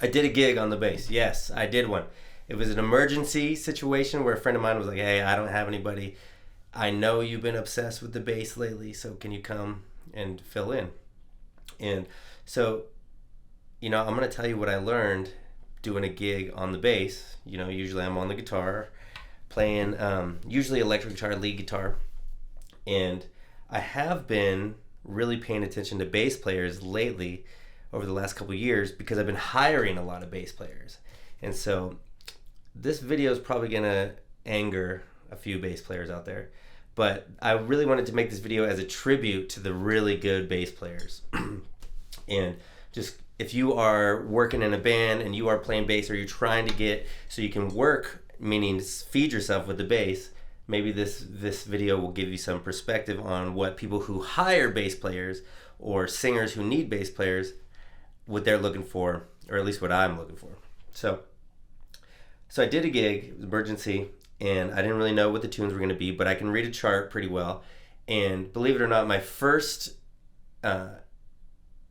I did a gig on the bass. Yes, I did one. It was an emergency situation where a friend of mine was like, "Hey, I don't have anybody. I know you've been obsessed with the bass lately, so can you come and fill in?" And so, I'm going to tell you what I learned doing a gig on the bass. Usually I'm on the guitar, playing usually electric guitar, lead guitar. And I have been really paying attention to bass players lately over the last couple of years because I've been hiring a lot of bass players. And so this video is probably going to anger a few bass players out there. But I really wanted to make this video as a tribute to the really good bass players. And just if you are working in a band and you are playing bass, or you're trying to get so you can work, meaning feed yourself with the bass, maybe this video will give you some perspective on what people who hire bass players or singers who need bass players, what they're looking for, or at least what I'm looking for. So I did a gig, it was emergency, and I didn't really know what the tunes were going to be, but I can read a chart pretty well. And believe it or not, my first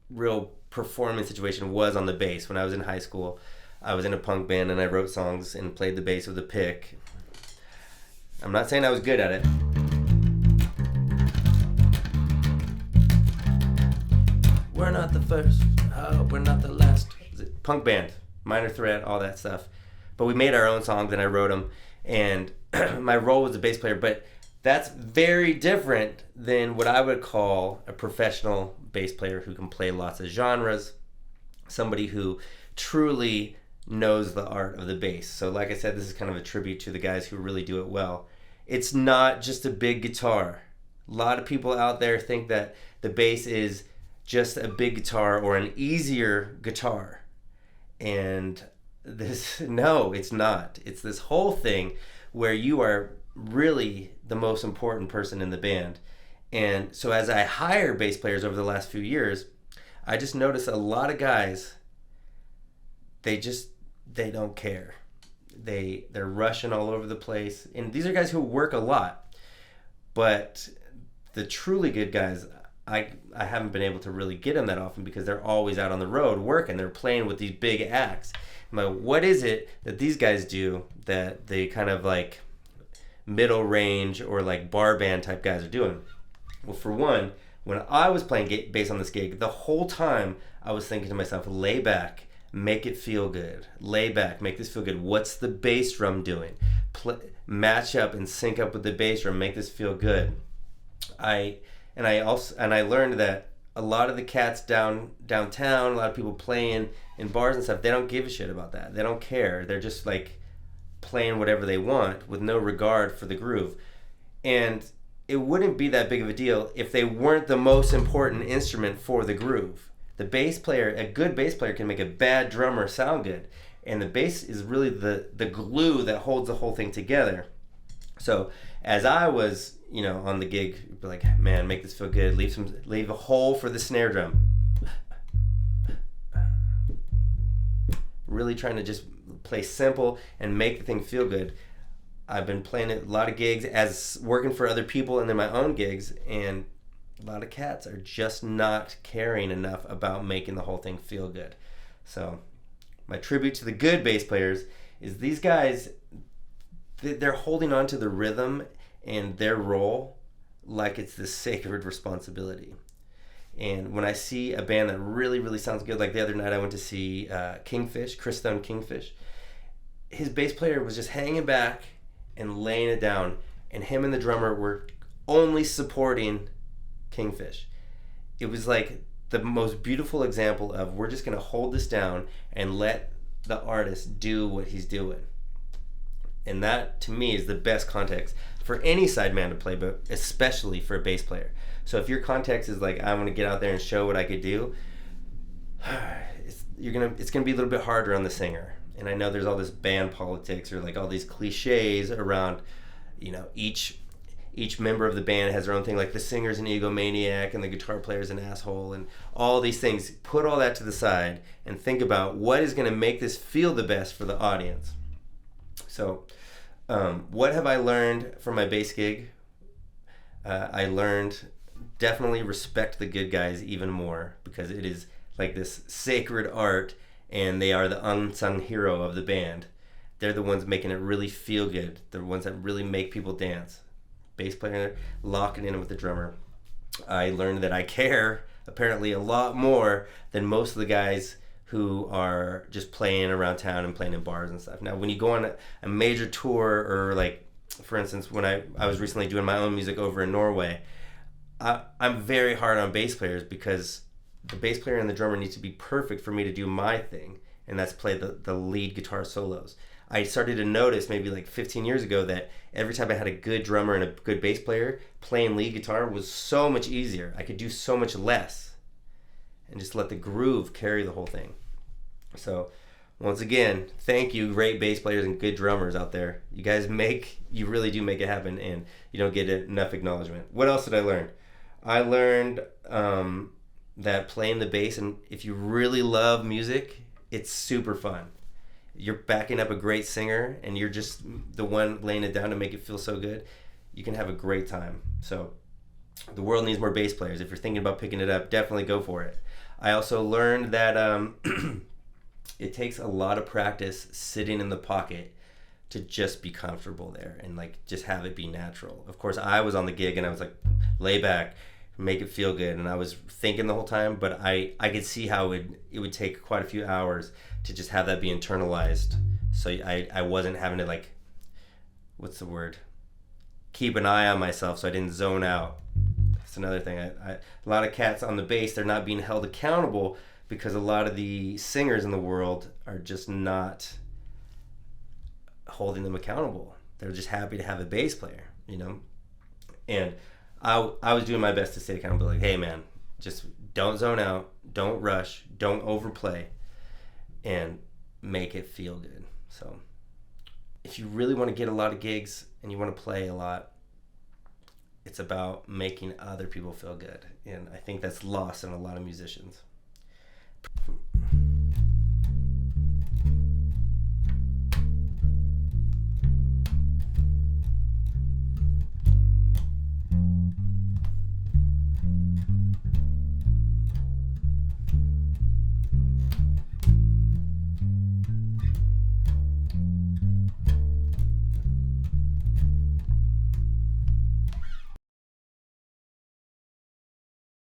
real performance situation was on the bass. When I was in high school, I was in a punk band and I wrote songs and played the bass with a pick. I'm not saying I was good at it. We're not the first, we're not the last. Punk band, Minor Threat, all that stuff. But we made our own songs and I wrote them. And my role was a bass player, but that's very different than what I would call a professional bass player who can play lots of genres, somebody who truly knows the art of the bass. So like I said, this is kind of a tribute to the guys who really do it well. It's not just a big guitar. A lot of people out there think that the bass is just a big guitar or an easier guitar. And no, it's not. It's this whole thing where you are really the most important person in the band. And so as I hire bass players over the last few years, I just noticed a lot of guys, they don't care. They're rushing all over the place. And these are guys who work a lot. But the truly good guys, I haven't been able to really get them that often because they're always out on the road working. They're playing with these big acts. I'm like, what is it that these guys do that they kind of like middle range or like bar band type guys are doing? Well, for one, when I was playing bass on this gig, the whole time I was thinking to myself, lay back, make it feel good. Lay back, make this feel good. What's the bass drum doing? Match up and sync up with the bass drum, make this feel good. I learned that a lot of the cats downtown, a lot of people playing in bars and stuff, they don't give a shit about that. They don't care. They're just like playing whatever they want with no regard for the groove. And it wouldn't be that big of a deal if they weren't the most important instrument for the groove. The bass player, a good bass player can make a bad drummer sound good. And the bass is really the glue that holds the whole thing together. So as I was, on the gig, be like, man, make this feel good. Leave a hole for the snare drum. Really trying to just play simple and make the thing feel good. I've been playing a lot of gigs as working for other people and then my own gigs, and a lot of cats are just not caring enough about making the whole thing feel good. So my tribute to the good bass players is these guys, they're holding on to the rhythm and their role like it's this sacred responsibility. And when I see a band that really, really sounds good, like the other night I went to see Kingfish, Chris Stone Kingfish. His bass player was just hanging back and laying it down, and him and the drummer were only supporting Kingfish. It was like the most beautiful example of, we're just going to hold this down and let the artist do what he's doing. And that, to me, is the best context for any sideman to play, but especially for a bass player. So if your context is like, I want to get out there and show what I could do, it's gonna be a little bit harder on the singer. And I know there's all this band politics or like all these cliches around, each member of the band has their own thing, like the singer's an egomaniac and the guitar player's an asshole and all these things. Put all that to the side and think about what is going to make this feel the best for the audience. So what have I learned from my bass gig? I learned definitely respect the good guys even more, because it is like this sacred art, and they are the unsung hero of the band. They're the ones making it really feel good. They're the ones that really make people dance. Bass player locking in with the drummer. I learned that I care apparently a lot more than most of the guys who are just playing around town and playing in bars and stuff. Now, when you go on a major tour, or like, for instance, when I was recently doing my own music over in Norway, I'm very hard on bass players because the bass player and the drummer need to be perfect for me to do my thing, and that's play the lead guitar solos. I started to notice maybe like 15 years ago that every time I had a good drummer and a good bass player, playing lead guitar was so much easier. I could do so much less and just let the groove carry the whole thing. So once again, thank you, great bass players and good drummers out there. You guys you really do make it happen, and you don't get enough acknowledgement. What else did I learn? I learned that playing the bass, and if you really love music, it's super fun. You're backing up a great singer and you're just the one laying it down to make it feel so good. You can have a great time. So the world needs more bass players. If you're thinking about picking it up, definitely go for it. I also learned that it takes a lot of practice sitting in the pocket to just be comfortable there and like just have it be natural. Of course, I was on the gig and I was like, lay back, make it feel good, and I was thinking the whole time, but I could see how it would take quite a few hours to just have that be internalized. So I wasn't having to, like, what's the word, keep an eye on myself so I didn't zone out. That's another thing. A lot of cats on the bass, they're not being held accountable because a lot of the singers in the world are just not holding them accountable. They're just happy to have a bass player, and I was doing my best to stay accountable. Like, hey man, just don't zone out, don't rush, don't overplay, and make it feel good. So if you really want to get a lot of gigs and you want to play a lot, it's about making other people feel good. And I think that's lost in a lot of musicians.